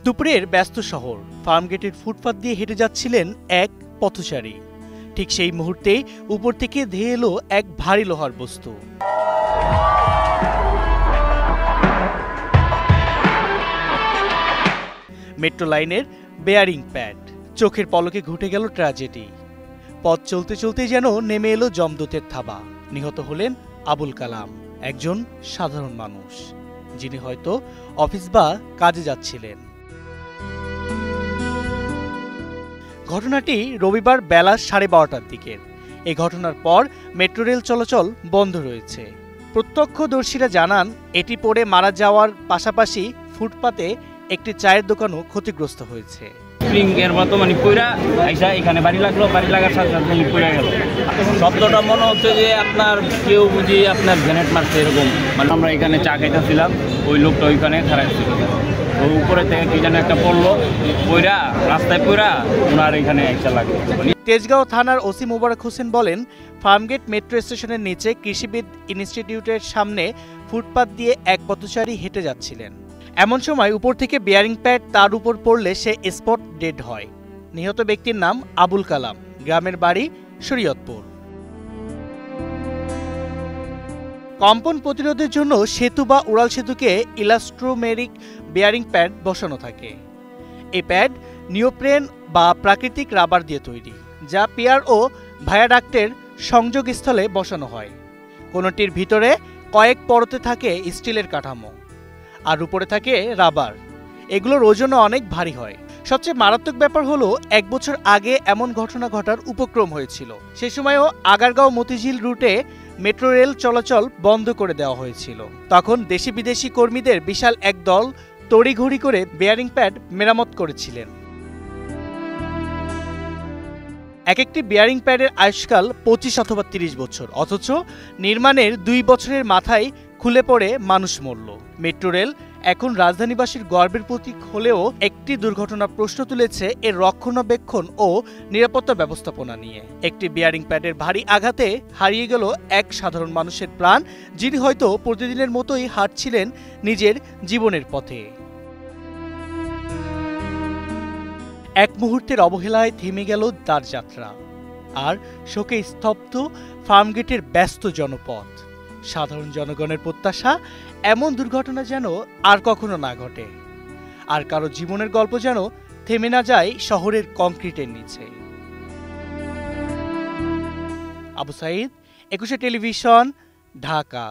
দুপুরের ব্যস্ত শহর, ফার্মগেটের ফুটপাত দিয়ে হেঁটে যাচ্ছিলেন এক পথচারী। ঠিক সেই মুহূর্তেই উপর থেকে ধেয়ে এলো এক ভারী লোহার বস্তু। মেট্রো লাইনের বেয়ারিং প্যাড। চোখের পলকে ঘটে গেল ট্র্যাজেডি। পথ চলতে চলতে যেন নেমে এলো যমদূতের থাবা। নিহত হলেন আবুল কালাম, একজন সাধারণ মানুষ, যিনি হয়তো অফিস বা কাজে যাচ্ছিলেন। ঘটনাটি রবিবার বেলা 12:30টার দিকের। এই ঘটনার পর মেট্রো রেল চলাচল বন্ধ রয়েছে। প্রত্যক্ষদর্শীরা জানান, এটি পড়ে মারা যাওয়ার পাশাপাশি ফুটপাতে একটি চায়ের দোকানও ক্ষতিগ্রস্ত হয়েছে। এর মতো পয়রা আইসা এখানে বাড়ি লাগলো, বাড়ি লাগার সাথে সাথে পয়রা গেল। শব্দটা মনে হচ্ছে যে আপনার কেউ বুঝি আপনার গ্রেনেড মারছে এরকম। আমরা এখানে চা খাইতেছিলাম, ওই লোকটা ওইখানে খারাপ ছিল। ওর উপরে থেকে কি যেন একটা পড়লো, পয়রা রাস্তায় পয়রা ওনার এখানে একটা লাগলো। তেজগাঁও থানার ওসি মোবারক হোসেন বলেন, ফার্মগেট মেট্রো স্টেশনের নিচে কৃষিবিদ ইনস্টিটিউটের সামনে ফুটপাত দিয়ে এক পথচারী হেঁটে যাচ্ছিলেন। এমন সময় উপর থেকে বেয়ারিং প্যাড তার উপর পড়লে সে স্পট ডেড হয়। নিহত ব্যক্তির নাম আবুল কালাম, গ্রামের বাড়ি শরীয়তপুর। কম্পন প্রতিরোধের জন্য সেতু বা উড়াল সেতুকে ইলাস্ট্রোমেরিক বেয়ারিং প্যাড বসানো থাকে। এই প্যাড নিওপ্রেন বা প্রাকৃতিক রাবার দিয়ে তৈরি, যা পিয়ার ও ভায়াডাক্টের সংযোগস্থলে বসানো হয়। কোনটির ভিতরে কয়েক পরতে থাকে স্টিলের কাঠামো, আর উপরে থাকে রাবার। এগুলোর ওজনও অনেক ভারী হয়। সবচেয়ে মারাত্মক ব্যাপার হলো, 1 বছর আগে এমন ঘটনা ঘটার উপক্রম হয়েছিল। সে সময়ও আগারগাঁও মতিঝিল রুটে মেট্রো রেল চলাচল বন্ধ করে দেওয়া হয়েছিল। তখন দেশি বিদেশি কর্মীদের বিশাল এক দল তড়িঘড়ি করে বেয়ারিং প্যাড মেরামত করেছিলেন। এক একটি বেয়ারিং প্যাডের আয়ুষ্কাল 25 অথবা 30 বছর, অথচ নির্মাণের 2 বছরের মাথায় খুলে পড়ে মানুষ মরল। মেট্রো রেল এখন রাজধানীবাসীর গর্বের প্রতীক হলেও একটি দুর্ঘটনা প্রশ্ন তুলেছে এর রক্ষণাবেক্ষণ ও নিরাপত্তা ব্যবস্থাপনা নিয়ে। একটি বেয়ারিং প্যাডের ভারী আঘাতে হারিয়ে গেল এক সাধারণ মানুষের প্রাণ, যিনি হয়তো প্রতিদিনের মতোই হাঁটছিলেন নিজের জীবনের পথে। এক মুহূর্তের অবহেলায় থেমে গেল তার যাত্রা, আর শোকে স্তব্ধ ফার্মগেটের ব্যস্ত জনপথ। সাধারণ জনগণের প্রত্যাশা, এমন দুর্ঘটনা যেন আর কখনো না ঘটে, আর কারো জীবনের গল্প যেন থেমে না যায় শহরের কংক্রিটের নিচে। আবু সাইদ, 21 টেলিভিশন, ঢাকা।